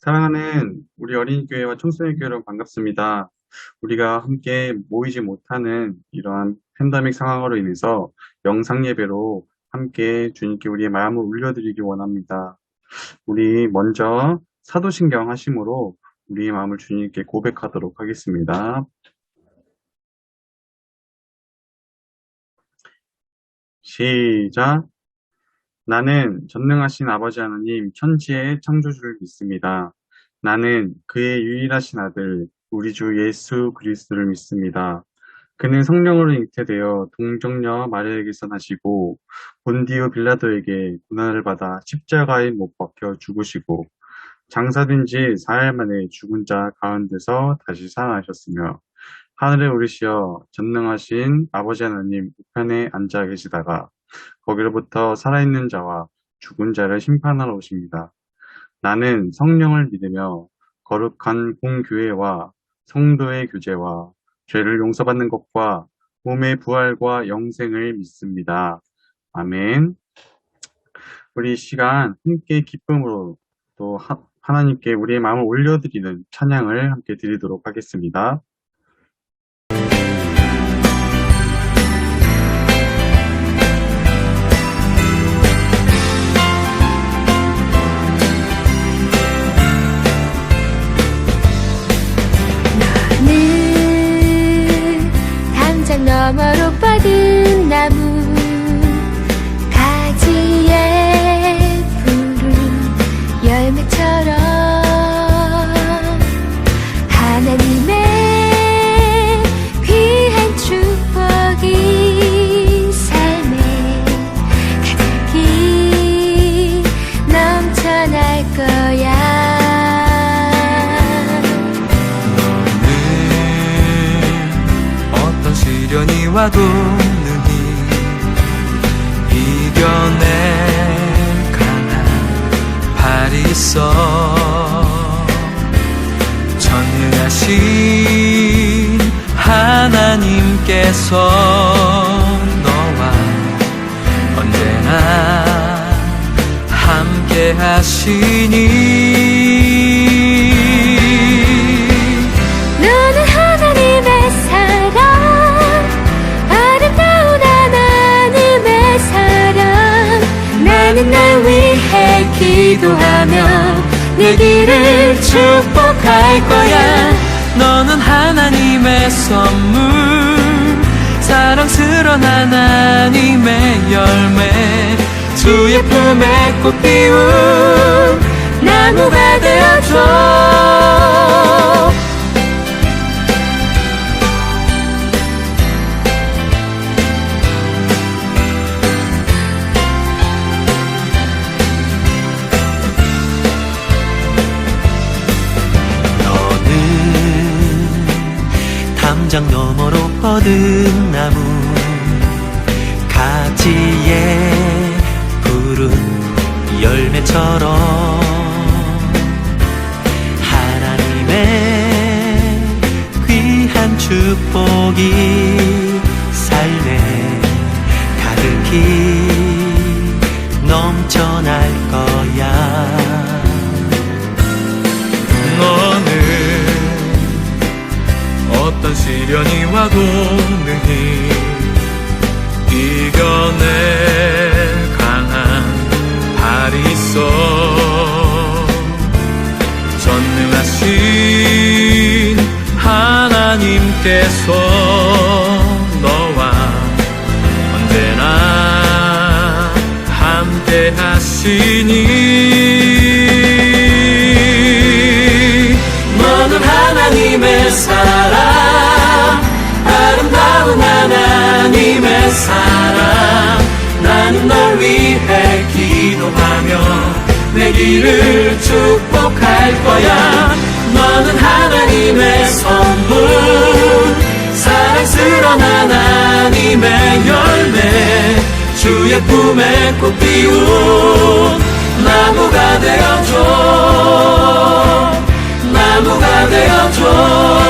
사랑하는 우리 어린이교회와 청소년교회 여러분 반갑습니다. 우리가 함께 모이지 못하는 이러한 팬데믹 상황으로 인해서 영상 예배로 함께 주님께 우리의 마음을 올려드리기 원합니다. 우리 먼저 사도신경 하심으로 우리의 마음을 주님께 고백하도록 하겠습니다. 시작. 나는 전능하신 아버지 하나님 천지의 창조주를 믿습니다. 나는 그의 유일하신 아들 우리 주 예수 그리스도를 믿습니다. 그는 성령으로 잉태되어 동정녀 마리아에게서 나시고 본디오 빌라도에게 고난을 받아 십자가에 못 박혀 죽으시고 장사된 지 4일 만에 죽은 자 가운데서 다시 살아나셨으며 하늘에 오르시어 전능하신 아버지 하나님 우편에 앉아 계시다가 거기로부터 살아있는 자와 죽은 자를 심판하러 오십니다. 나는 성령을 믿으며 거룩한 공교회와 성도의 교제와 죄를 용서받는 것과 몸의 부활과 영생을 믿습니다. 아멘. 우리 이 시간 함께 기쁨으로 또 하나님께 우리의 마음을 올려드리는 찬양을 함께 드리도록 하겠습니다. 너머로 뻗은 나무 가지에 푸른 열매처럼 하나님의 귀한 축복이 삶에 가득히 넘쳐날 거야. 시련이 와도 능히 이겨낼 강한 발이 있어 전능하신 하나님께서 너와 언제나 함께 하시니 나는 날 위해 기도하며 내 길을 축복할 거야. 너는 하나님의 선물 사랑스러운 하나님의 열매 주의 품에 꽃 피운 나무가 되어줘. 담장 너머로 뻗은 나무 가지에 푸른 열매처럼 하나님의 귀한 축복이 삶에 가득히 넘쳐날 거야. 너는 어떤 시련이 와도 능히 이겨낼 강한 발이 있어 전능하신 하나님께서 너와 언제나 함께 하시니 너는 하나님의 사랑 아름다운 하나님의 사랑 나는 널 위해 기도하며 내 길을 축복할 거야. 너는 하나님의 선물 사랑스러운 하나님의 열매 주의 품에 꽃 피운 나무가 되어줘. 나무가 되어줘.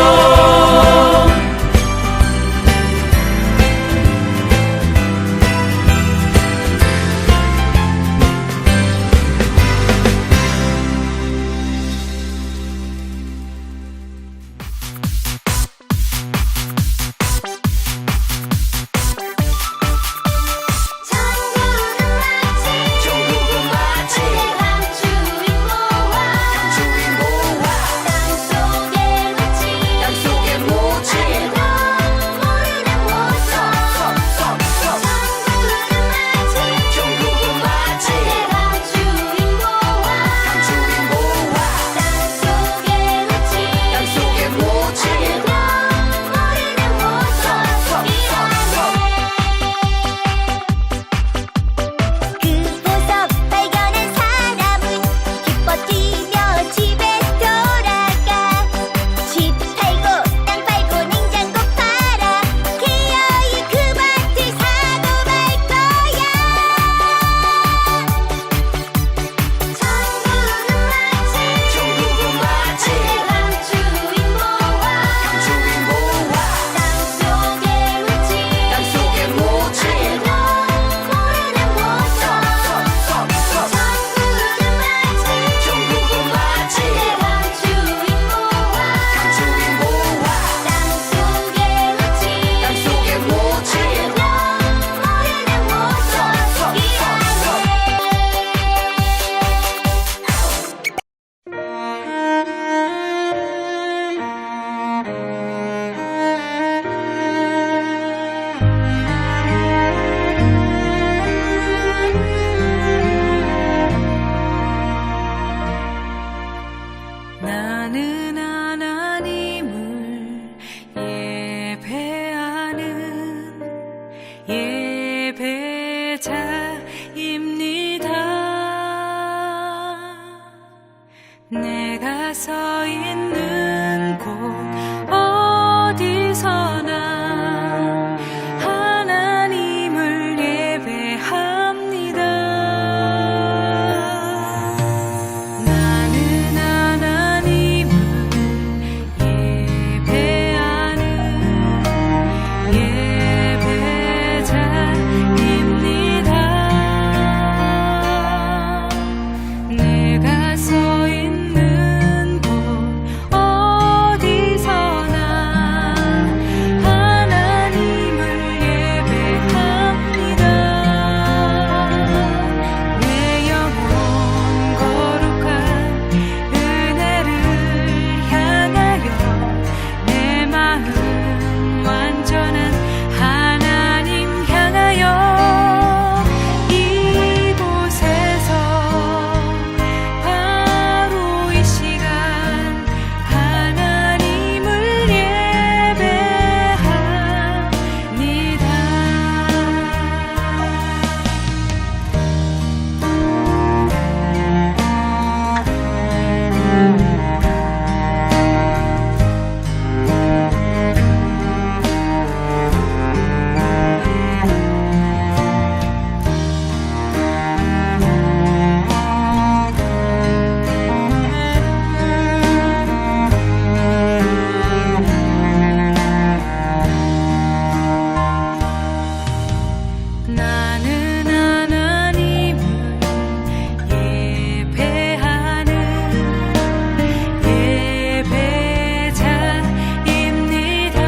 서 있는 곳 어디서나 하나님을 예배합니다. 나는 하나님을 예배하는 예배자입니다. 내가 서 있는 곳 어디서나 하나님을 예배합니다. 내 영혼 거룩한 은혜를 향하여 내 마음 완전한 하나님 향하여 이곳에서 바로 이 시간 하나님을 나는 하나님을 예배하는 예배자입니다.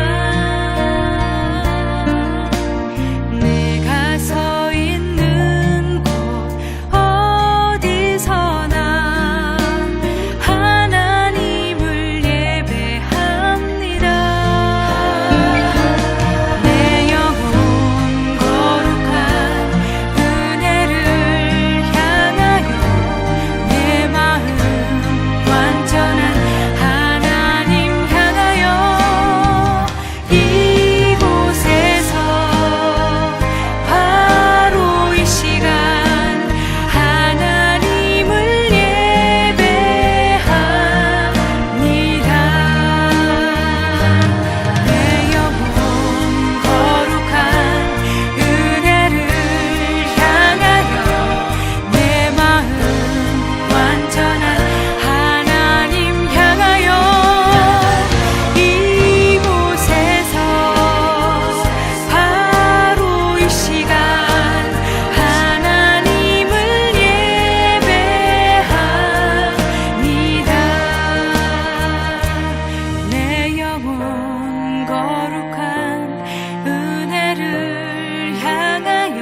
내가 서 있는 곳 어디서나 하나님을 예배합니다. 내 영혼 거룩한 은혜를 향하여 내 마음 완전한 하나님 향하여 이곳에서 바로 이 시간 하나님을 예배합니다. 내 영혼 거룩한 은혜를 향하여 내 마음 완전한 하나님 향하여 이곳에서 바로 이 시간 하나님을 예배합니다. 내 영혼 거룩한 은혜를 향하여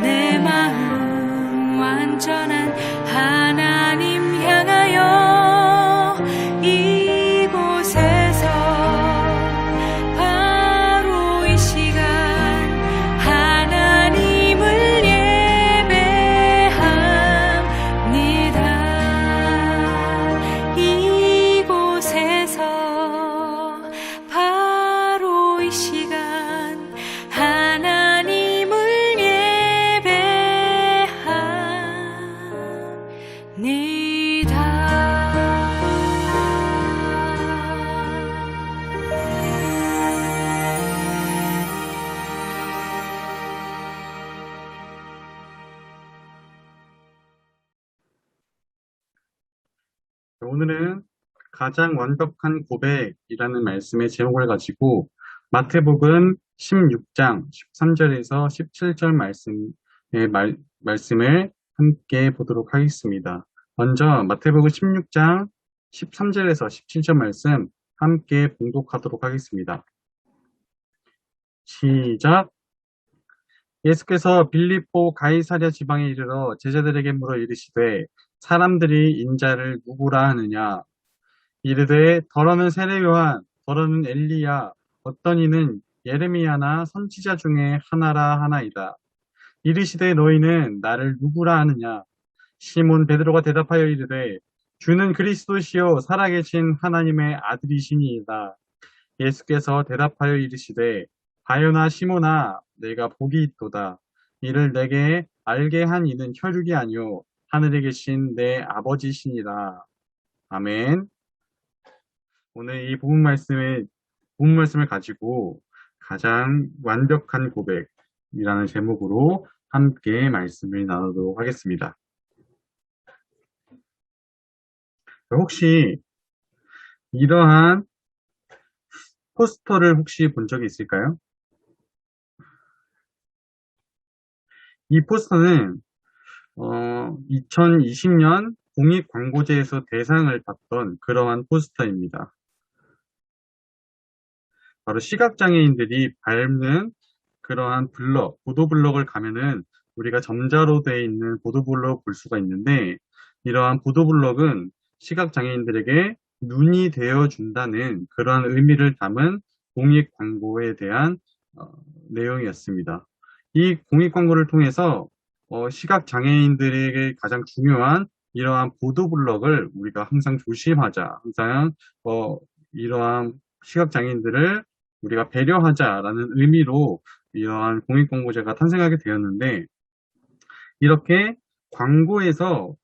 내 마음 완전한 하나님 향하여 이곳에서 바로 이 시간 하나님을 예배합니다. 이곳에서 바로 이 시간 하나님을 오늘은 가장 완벽한 고백이라는 말씀의 제목을 가지고 마태복음 16장 13절에서 17절 말씀을 함께 보도록 하겠습니다. 먼저 마태복음 16장 13절에서 17절 말씀 함께 봉독하도록 하겠습니다. 시작! 예수께서 빌립보 가이사랴 지방에 이르러 제자들에게 물어 이르시되 사람들이 인자를 누구라 하느냐? 이르되 더러는 세례 요한, 더러는 엘리야, 어떤 이는 예레미야나 선지자 중에 하나라 하나이다. 이르시되 너희는 나를 누구라 하느냐? 시몬 베드로가 대답하여 이르되 주는 그리스도시요 살아계신 하나님의 아들이시니이다. 예수께서 대답하여 이르시되 바요나 시몬아 내가 복이 있도다. 이를 내게 알게 한 이는 혈육이 아니요 하늘에 계신 내 아버지시니라. 아멘. 오늘 이 본문 말씀을 가지고 가장 완벽한 고백이라는 제목으로 함께 말씀을 나누도록 하겠습니다. 혹시 이러한 포스터를 혹시 본 적이 있을까요? 이 포스터는 2020년 공익광고제에서 대상을 받던 그러한 포스터입니다. 바로 시각장애인들이 밟는 그러한 블럭, 보도블럭을 가면은 우리가 점자로 되어 있는 보도블럭을 볼 수가 있는데, 이러한 보도블럭은 시각장애인들에게 눈이 되어준다는 그러한 의미를 담은 공익광고에 대한 내용이었습니다. 이 공익광고를 통해서 시각장애인들에게 가장 중요한 이러한 보도블럭을 우리가 항상 조심하자, 항상 이러한 시각장애인들을 우리가 배려하자라는 의미로 이러한 공익광고제가 탄생하게 되었는데, 이렇게 광고에서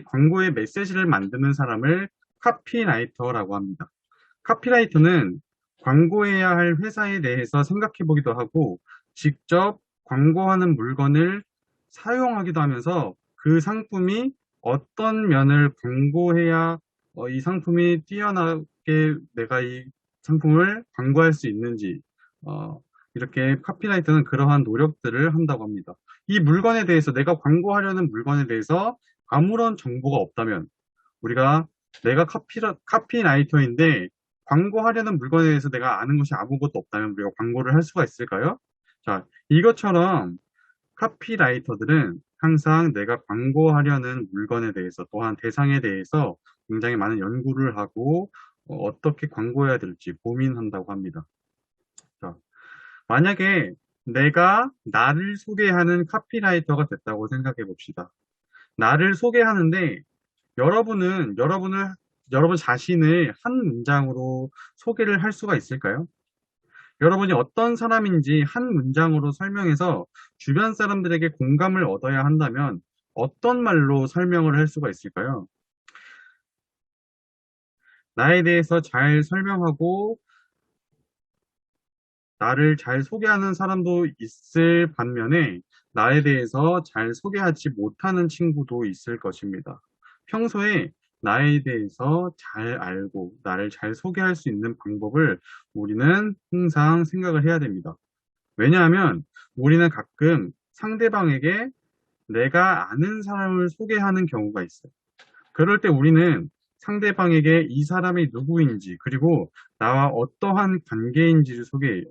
광고의 메시지를 만드는 사람을 카피라이터라고 합니다. 카피라이터는 광고해야 할 회사에 대해서 생각해 보기도 하고, 직접 광고하는 물건을 사용하기도 하면서 그 상품이 어떤 면을 광고해야 이 상품이 뛰어나게 내가 이 상품을 광고할 수 있는지, 이렇게 카피라이터는 그러한 노력들을 한다고 합니다. 이 물건에 대해서, 내가 광고하려는 물건에 대해서 아무런 정보가 없다면, 내가 카피라이터인데 광고하려는 물건에 대해서 내가 아는 것이 아무것도 없다면 우리가 광고를 할 수가 있을까요? 자, 이것처럼 카피라이터들은 항상 내가 광고하려는 물건에 대해서, 또한 대상에 대해서 굉장히 많은 연구를 하고 어떻게 광고해야 될지 고민한다고 합니다. 자, 만약에 내가 나를 소개하는 카피라이터가 됐다고 생각해 봅시다. 나를 소개하는데 여러분 자신을 한 문장으로 소개를 할 수가 있을까요? 여러분이 어떤 사람인지 한 문장으로 설명해서 주변 사람들에게 공감을 얻어야 한다면 어떤 말로 설명을 할 수가 있을까요? 나에 대해서 잘 설명하고 나를 잘 소개하는 사람도 있을 반면에 나에 대해서 잘 소개하지 못하는 친구도 있을 것입니다. 평소에 나에 대해서 잘 알고 나를 잘 소개할 수 있는 방법을 우리는 항상 생각을 해야 됩니다. 왜냐하면 우리는 가끔 상대방에게 내가 아는 사람을 소개하는 경우가 있어요. 그럴 때 우리는 상대방에게 이 사람이 누구인지, 그리고 나와 어떠한 관계인지를 소개해요.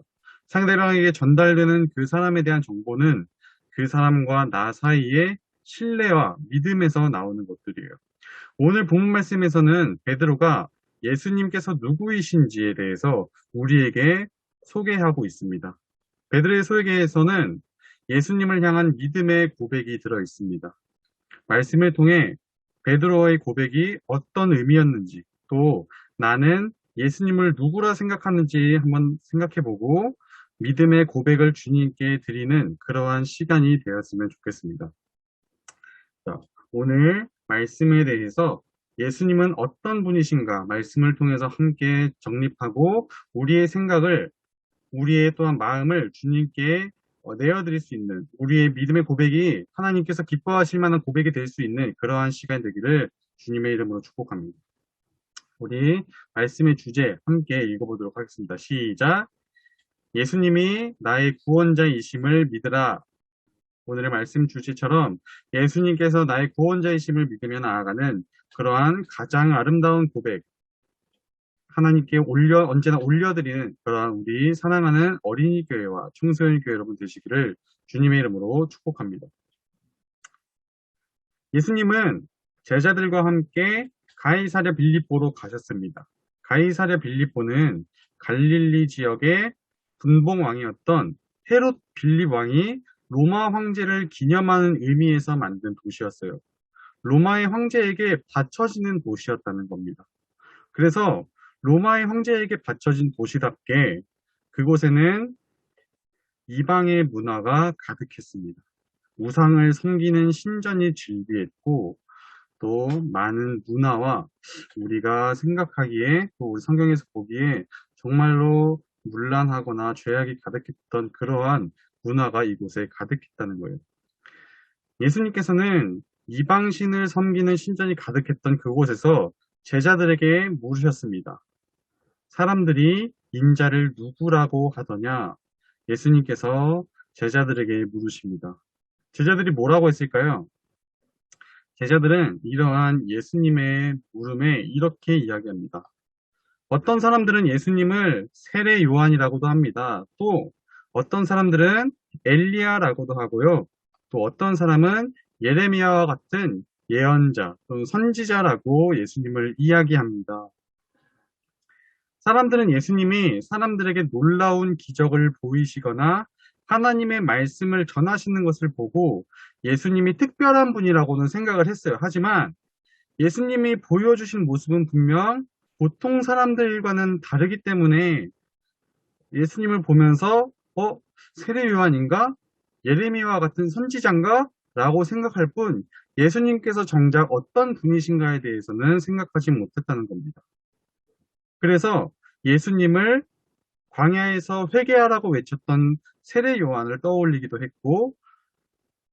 상대방에게 전달되는 그 사람에 대한 정보는 그 사람과 나 사이의 신뢰와 믿음에서 나오는 것들이에요. 오늘 본문 말씀에서는 베드로가 예수님께서 누구이신지에 대해서 우리에게 소개하고 있습니다. 베드로의 소개에서는 예수님을 향한 믿음의 고백이 들어 있습니다. 말씀을 통해 베드로의 고백이 어떤 의미였는지, 또 나는 예수님을 누구라 생각하는지 한번 생각해보고 믿음의 고백을 주님께 드리는 그러한 시간이 되었으면 좋겠습니다. 자, 오늘 말씀에 대해서 예수님은 어떤 분이신가 말씀을 통해서 함께 정립하고 우리의 생각을, 우리의 또한 마음을 주님께 내어드릴 수 있는, 우리의 믿음의 고백이 하나님께서 기뻐하실 만한 고백이 될 수 있는 그러한 시간 되기를 주님의 이름으로 축복합니다. 우리 말씀의 주제 함께 읽어보도록 하겠습니다. 시작! 예수님이 나의 구원자이심을 믿으라. 오늘의 말씀 주제처럼 예수님께서 나의 구원자이심을 믿으며 나아가는 그러한 가장 아름다운 고백, 하나님께 언제나 올려드리는 그러한 우리 사랑하는 어린이 교회와 청소년 교회 여러분 되시기를 주님의 이름으로 축복합니다. 예수님은 제자들과 함께 가이사랴 빌립보로 가셨습니다. 가이사랴 빌립보는 갈릴리 지역의 분봉왕이었던 헤롯 빌립 왕이 로마 황제를 기념하는 의미에서 만든 도시였어요. 로마의 황제에게 바쳐지는 도시였다는 겁니다. 그래서 로마의 황제에게 바쳐진 도시답게 그곳에는 이방의 문화가 가득했습니다. 우상을 섬기는 신전이 즐비했고, 또 많은 문화와 우리가 생각하기에 또 우리 성경에서 보기에 정말로 문란하거나 죄악이 가득했던 그러한 문화가 이곳에 가득했다는 거예요. 예수님께서는 이방신을 섬기는 신전이 가득했던 그곳에서 제자들에게 물으셨습니다. 사람들이 인자를 누구라고 하더냐? 예수님께서 제자들에게 물으십니다. 제자들이 뭐라고 했을까요? 제자들은 이러한 예수님의 물음에 이렇게 이야기합니다. 어떤 사람들은 예수님을 세례 요한이라고도 합니다. 또 어떤 사람들은 엘리야라고도 하고요. 또 어떤 사람은 예레미야와 같은 예언자 또는 선지자라고 예수님을 이야기합니다. 사람들은 예수님이 사람들에게 놀라운 기적을 보이시거나 하나님의 말씀을 전하시는 것을 보고 예수님이 특별한 분이라고는 생각을 했어요. 하지만 예수님이 보여주신 모습은 분명 보통 사람들과는 다르기 때문에 예수님을 보면서 세례 요한인가? 예레미야와 같은 선지자인가? 라고 생각할 뿐 예수님께서 정작 어떤 분이신가에 대해서는 생각하지 못했다는 겁니다. 그래서 예수님을 광야에서 회개하라고 외쳤던 세례 요한을 떠올리기도 했고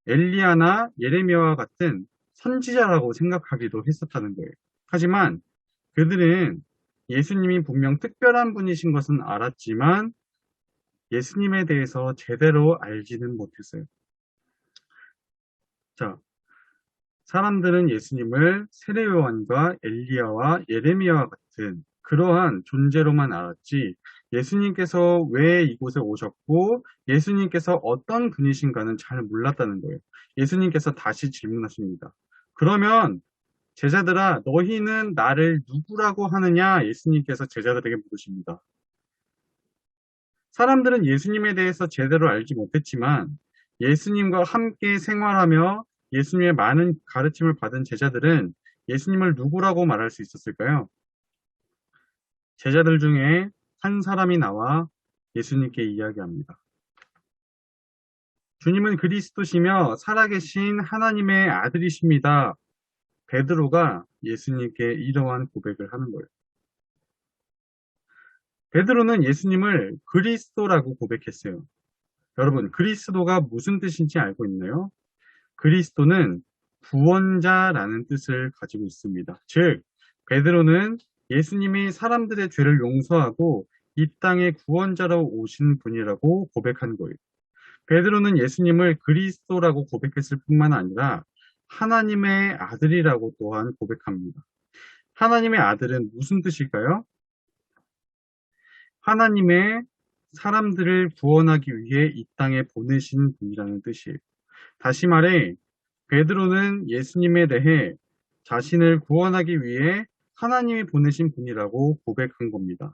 엘리야나 예레미야와 같은 선지자라고 생각하기도 했었다는 거예요. 하지만 그들은 예수님이 분명 특별한 분이신 것은 알았지만 예수님에 대해서 제대로 알지는 못했어요. 자, 사람들은 예수님을 세례 요한과 엘리야와 예레미야와 같은 그러한 존재로만 알았지 예수님께서 왜 이곳에 오셨고 예수님께서 어떤 분이신가는 잘 몰랐다는 거예요. 예수님께서 다시 질문하십니다. 그러면 제자들아 너희는 나를 누구라고 하느냐? 예수님께서 제자들에게 물으십니다. 사람들은 예수님에 대해서 제대로 알지 못했지만 예수님과 함께 생활하며 예수님의 많은 가르침을 받은 제자들은 예수님을 누구라고 말할 수 있었을까요? 제자들 중에 한 사람이 나와 예수님께 이야기합니다. 주님은 그리스도시며 살아계신 하나님의 아들이십니다. 베드로가 예수님께 이러한 고백을 하는 거예요. 베드로는 예수님을 그리스도라고 고백했어요. 여러분, 그리스도가 무슨 뜻인지 알고 있나요? 그리스도는 구원자라는 뜻을 가지고 있습니다. 즉, 베드로는 예수님이 사람들의 죄를 용서하고 이 땅에 구원자로 오신 분이라고 고백한 거예요. 베드로는 예수님을 그리스도라고 고백했을 뿐만 아니라 하나님의 아들이라고 또한 고백합니다. 하나님의 아들은 무슨 뜻일까요? 하나님의 사람들을 구원하기 위해 이 땅에 보내신 분이라는 뜻이에요. 다시 말해 베드로는 예수님에 대해 자신을 구원하기 위해 하나님이 보내신 분이라고 고백한 겁니다.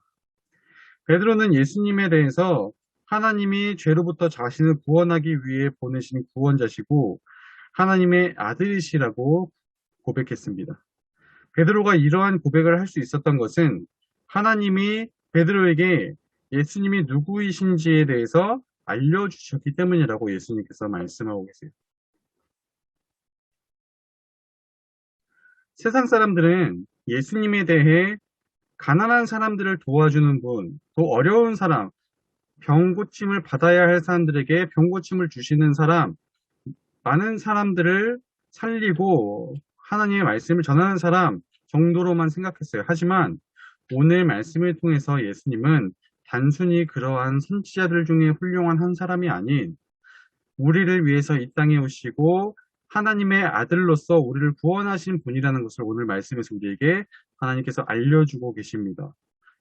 베드로는 예수님에 대해서 하나님이 죄로부터 자신을 구원하기 위해 보내신 구원자시고 하나님의 아들이시라고 고백했습니다. 베드로가 이러한 고백을 할 수 있었던 것은 하나님이 베드로에게 예수님이 누구이신지에 대해서 알려주셨기 때문이라고 예수님께서 말씀하고 계세요. 세상 사람들은 예수님에 대해 가난한 사람들을 도와주는 분, 또 어려운 사람, 병고침을 받아야 할 사람들에게 병고침을 주시는 사람, 많은 사람들을 살리고 하나님의 말씀을 전하는 사람 정도로만 생각했어요. 하지만 오늘 말씀을 통해서 예수님은 단순히 그러한 선지자들 중에 훌륭한 한 사람이 아닌 우리를 위해서 이 땅에 오시고 하나님의 아들로서 우리를 구원하신 분이라는 것을 오늘 말씀에서 우리에게 하나님께서 알려주고 계십니다.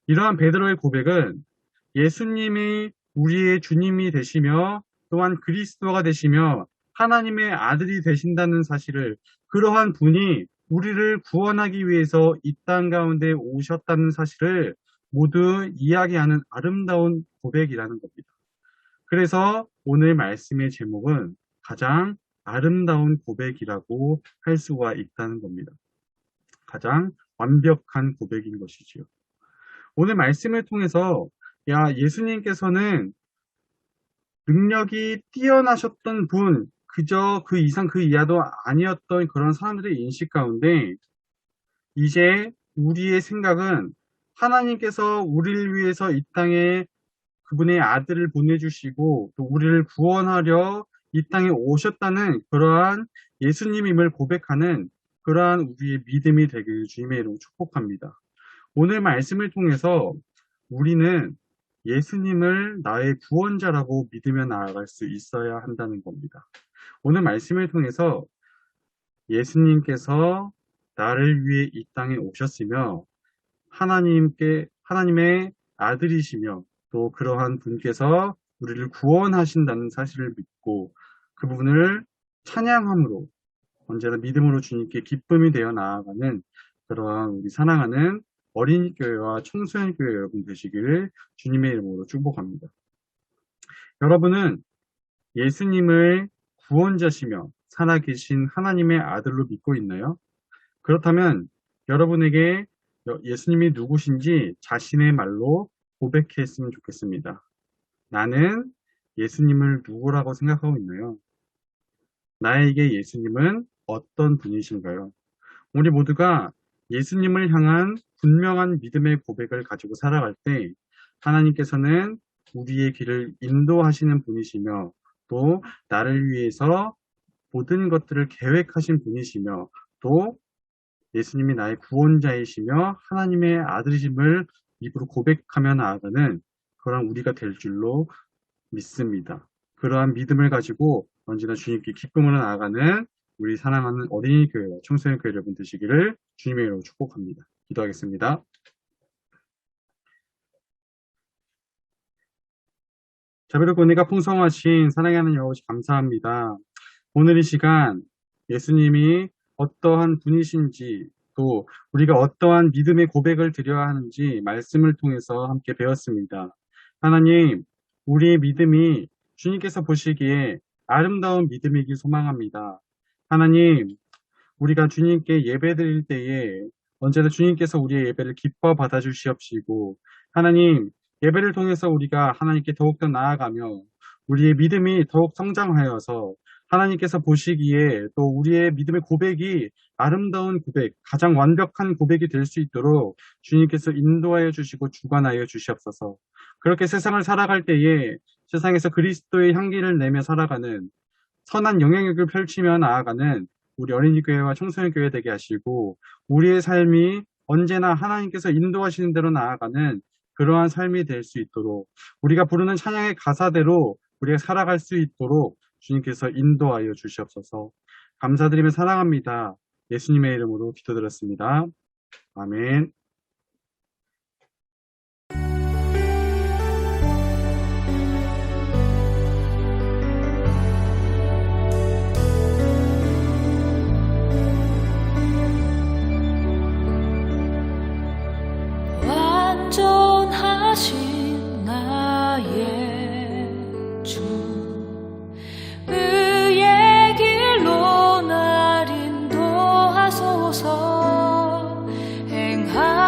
이러한 베드로의 고백은 예수님이 우리의 주님이 되시며 또한 그리스도가 되시며 하나님의 아들이 되신다는 사실을 그러한 분이 우리를 구원하기 위해서 이 땅 가운데 오셨다는 사실을 모두 이야기하는 아름다운 고백이라는 겁니다. 그래서 오늘 말씀의 제목은 가장 아름다운 고백이라고 할 수가 있다는 겁니다. 가장 완벽한 고백인 것이지요. 오늘 말씀을 통해서 예수님께서는 능력이 뛰어나셨던 분, 그저 그 이상 그 이하도 아니었던 그런 사람들의 인식 가운데 이제 우리의 생각은 하나님께서 우리를 위해서 이 땅에 그분의 아들을 보내주시고 또 우리를 구원하려 이 땅에 오셨다는 그러한 예수님임을 고백하는 그러한 우리의 믿음이 되길 주님의 이름으로 축복합니다. 오늘 말씀을 통해서 우리는 예수님을 나의 구원자라고 믿으며 나아갈 수 있어야 한다는 겁니다. 오늘 말씀을 통해서 예수님께서 나를 위해 이 땅에 오셨으며 하나님의 아들이시며 또 그러한 분께서 우리를 구원하신다는 사실을 믿고 그 부분을 찬양함으로 언제나 믿음으로 주님께 기쁨이 되어 나아가는 그러한 우리 사랑하는 어린이 교회와 청소년 교회 여러분 되시기를 주님의 이름으로 축복합니다. 여러분은 예수님을 구원자시며 살아계신 하나님의 아들로 믿고 있나요? 그렇다면 여러분에게 예수님이 누구신지 자신의 말로 고백했으면 좋겠습니다. 나는 예수님을 누구라고 생각하고 있나요? 나에게 예수님은 어떤 분이신가요? 우리 모두가 예수님을 향한 분명한 믿음의 고백을 가지고 살아갈 때 하나님께서는 우리의 길을 인도하시는 분이시며 또 나를 위해서 모든 것들을 계획하신 분이시며 또 예수님이 나의 구원자이시며 하나님의 아들이심을 입으로 고백하며 나아가는 그런 우리가 될 줄로 믿습니다. 그러한 믿음을 가지고 언제나 주님께 기쁨으로 나아가는 우리 사랑하는 어린이 교회와 청소년 교회 여러분 되시기를 주님의 이름으로 축복합니다. 기도하겠습니다. 자비롭고 은혜가 풍성하신 사랑하는 여호와 감사합니다. 오늘 이 시간 예수님이 어떠한 분이신지 또 우리가 어떠한 믿음의 고백을 드려야 하는지 말씀을 통해서 함께 배웠습니다. 하나님, 우리의 믿음이 주님께서 보시기에 아름다운 믿음이길 소망합니다. 하나님, 우리가 주님께 예배 드릴 때에 언제나 주님께서 우리의 예배를 기뻐 받아주시옵시고 하나님, 예배를 통해서 우리가 하나님께 더욱더 나아가며 우리의 믿음이 더욱 성장하여서 하나님께서 보시기에 또 우리의 믿음의 고백이 아름다운 고백, 가장 완벽한 고백이 될 수 있도록 주님께서 인도하여 주시고 주관하여 주시옵소서. 그렇게 세상을 살아갈 때에 세상에서 그리스도의 향기를 내며 살아가는 선한 영향력을 펼치며 나아가는 우리 어린이교회와 청소년교회 되게 하시고 우리의 삶이 언제나 하나님께서 인도하시는 대로 나아가는 그러한 삶이 될 수 있도록 우리가 부르는 찬양의 가사대로 우리가 살아갈 수 있도록 주님께서 인도하여 주시옵소서. 감사드리며 사랑합니다. 예수님의 이름으로 기도드렸습니다. 아멘. 완전하신 나의 주 의의 길로 날 인도하소서. 행하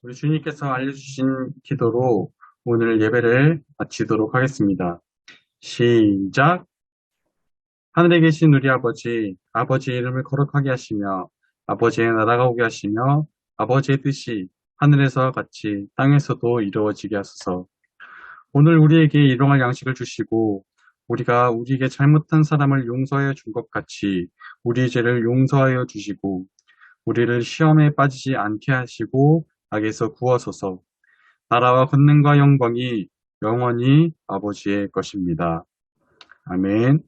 우리 주님께서 알려주신 기도로 오늘 예배를 마치도록 하겠습니다. 시작. 하늘에 계신 우리 아버지, 아버지의 이름을 거룩하게 하시며 아버지의 나라가 오게 하시며 아버지의 뜻이 하늘에서 같이 땅에서도 이루어지게 하소서. 오늘 우리에게 일용할 양식을 주시고 우리가 우리에게 잘못한 사람을 용서하여 준 것 같이 우리의 죄를 용서하여 주시고 우리를 시험에 빠지지 않게 하시고 악에서 구하소서. 나라와 권능과 영광이 영원히 아버지의 것입니다. 아멘.